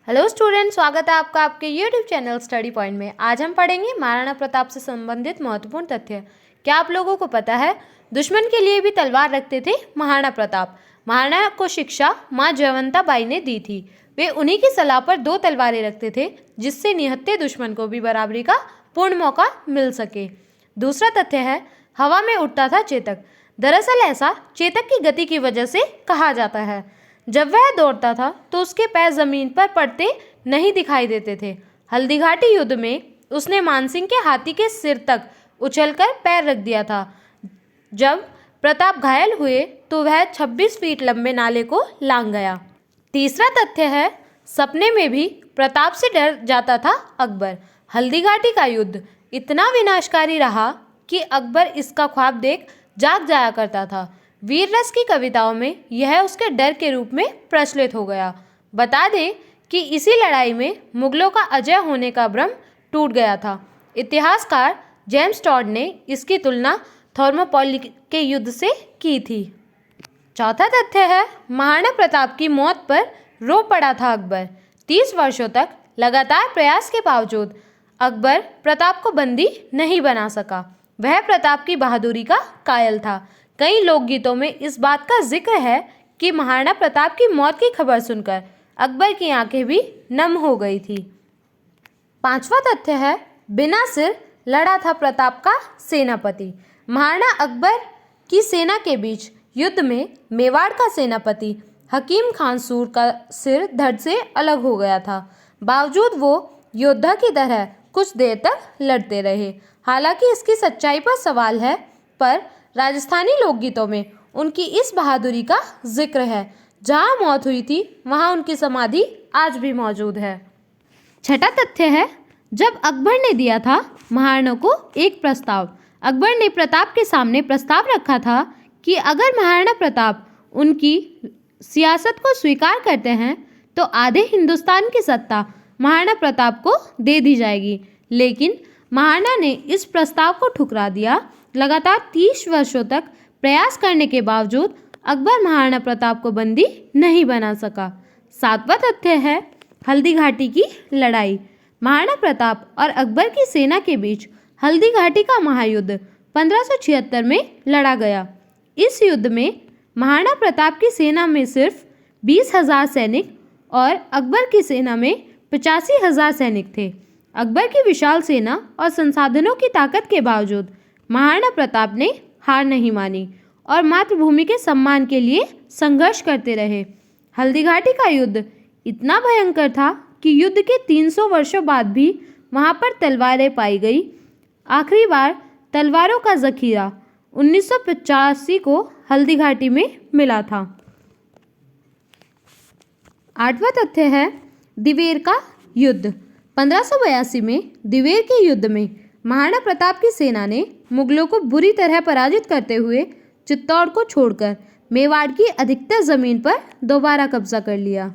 Hello student, स्वागत है आपका आपके यूट्यूब चैनल स्टडी पॉइंट में। आज हम पढ़ेंगे महाराणा प्रताप से संबंधित महत्वपूर्ण तथ्य। क्या आप लोगों को पता है दुश्मन के लिए भी तलवार रखते थे महाराणा प्रताप। महाराणा को शिक्षा माँ जयवंता बाई ने दी थी। वे उन्हीं की सलाह पर 2 तलवारें रखते थे जिससे निहत्थे दुश्मन को भी बराबरी का पूर्ण मौका मिल सके। दूसरा तथ्य है हवा में उड़ता था चेतक। दरअसल ऐसा चेतक की गति की वजह से कहा जाता है। जब वह दौड़ता था तो उसके पैर जमीन पर पड़ते नहीं दिखाई देते थे। हल्दीघाटी युद्ध में उसने मानसिंह के हाथी के सिर तक उछलकर पैर रख दिया था। जब प्रताप घायल हुए तो वह 26 फीट लंबे नाले को लांघ गया। तीसरा तथ्य है सपने में भी प्रताप से डर जाता था अकबर। हल्दीघाटी का युद्ध इतना विनाशकारी रहा कि अकबर इसका ख्वाब देख जाग जाया करता था। वीर रस की कविताओं में यह उसके डर के रूप में प्रचलित हो गया। बता दें कि इसी लड़ाई में मुगलों का अजय होने का भ्रम टूट गया था। इतिहासकार जेम्स टॉड ने इसकी तुलना थर्मोपाइल के युद्ध से की थी। चौथा तथ्य है महाराणा प्रताप की मौत पर रो पड़ा था अकबर। 30 वर्षों तक लगातार प्रयास के बावजूद अकबर प्रताप को बंदी नहीं बना सका। वह प्रताप की बहादुरी का कायल था। कई लोकगीतों में इस बात का जिक्र है कि महाराणा प्रताप की मौत की खबर सुनकर अकबर की आंखें भी नम हो गई थी। पांचवा तथ्य है बिना सिर लड़ा था प्रताप का सेनापति। महाराणा अकबर की सेना के बीच युद्ध में मेवाड़ का सेनापति हकीम खान सूर का सिर धड़ से अलग हो गया था। बावजूद वो योद्धा की तरह कुछ देर तक लड़ते रहे। हालांकि इसकी सच्चाई पर सवाल है, पर राजस्थानी लोकगीतों में उनकी इस बहादुरी का जिक्र है। जहां मौत हुई थी वहां उनकी समाधि आज भी मौजूद है। छठा तथ्य है जब अकबर ने दिया था महाराणा को एक प्रस्ताव। अकबर ने प्रताप के सामने प्रस्ताव रखा था कि अगर महाराणा प्रताप उनकी सियासत को स्वीकार करते हैं तो आधे हिंदुस्तान की सत्ता महाराणा प्रताप को दे दी जाएगी। लेकिन महाराणा ने इस प्रस्ताव को ठुकरा दिया। लगातार 30 वर्षों तक प्रयास करने के बावजूद अकबर महाराणा प्रताप को बंदी नहीं बना सका। 7वां तथ्य है हल्दीघाटी की लड़ाई। महाराणा प्रताप और अकबर की सेना के बीच हल्दीघाटी का महायुद्ध 1576 में लड़ा गया। इस युद्ध में महाराणा प्रताप की सेना में सिर्फ 20,000 सैनिक और अकबर की सेना में 85,000 सैनिक थे। अकबर की विशाल सेना और संसाधनों की ताकत के बावजूद महाराणा प्रताप ने हार नहीं मानी और मातृभूमि के सम्मान के लिए संघर्ष करते रहे। हल्दीघाटी का युद्ध इतना भयंकर था कि युद्ध के 300 वर्षों बाद भी वहां पर तलवारें पाई गई। आखिरी बार तलवारों का जखीरा 1985 को हल्दीघाटी में मिला था। 8वां तथ्य है दिवेर का युद्ध। 1582 में दिवेर के युद्ध में महाराणा प्रताप की सेना ने मुगलों को बुरी तरह पराजित करते हुए चित्तौड़ को छोड़कर मेवाड़ की अधिकतर जमीन पर दोबारा कब्जा कर लिया।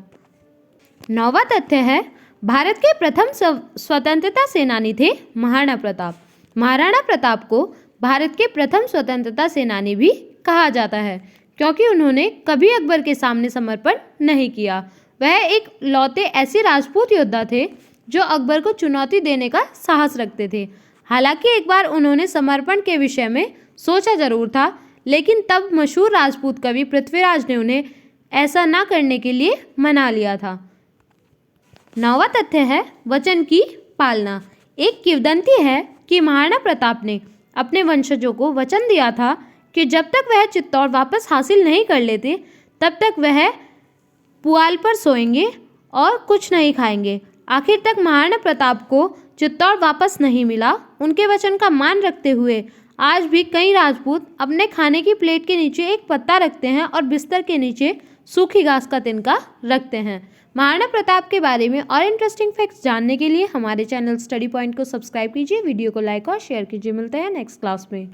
9वां तथ्य है भारत के प्रथम स्वतंत्रता सेनानी थे महाराणा प्रताप। महाराणा प्रताप को भारत के प्रथम स्वतंत्रता सेनानी भी कहा जाता है क्योंकि उन्होंने कभी अकबर के सामने समर्पण नहीं किया। वह एक लौते ऐसे राजपूत योद्धा थे जो अकबर को चुनौती देने का साहस रखते थे। हालांकि एक बार उन्होंने समर्पण के विषय में सोचा जरूर था, लेकिन तब मशहूर राजपूत कवि पृथ्वीराज ने उन्हें ऐसा ना करने के लिए मना लिया था। 9वां तथ्य है वचन की पालना। एक किंवदंती है कि महाराणा प्रताप ने अपने वंशजों को वचन दिया था कि जब तक वह चित्तौड़ वापस हासिल नहीं कर लेते तब तक वह पुआल पर सोएंगे और कुछ नहीं खाएंगे। आखिर तक महाराणा प्रताप को चित्तौड़ वापस नहीं मिला। उनके वचन का मान रखते हुए आज भी कई राजपूत अपने खाने की प्लेट के नीचे एक पत्ता रखते हैं और बिस्तर के नीचे सूखी घास का तिनका रखते हैं। महाराणा प्रताप के बारे में और इंटरेस्टिंग फैक्ट्स जानने के लिए हमारे चैनल स्टडी पॉइंट को सब्सक्राइब कीजिए, वीडियो को लाइक और शेयर कीजिए। मिलते हैं नेक्स्ट क्लास में।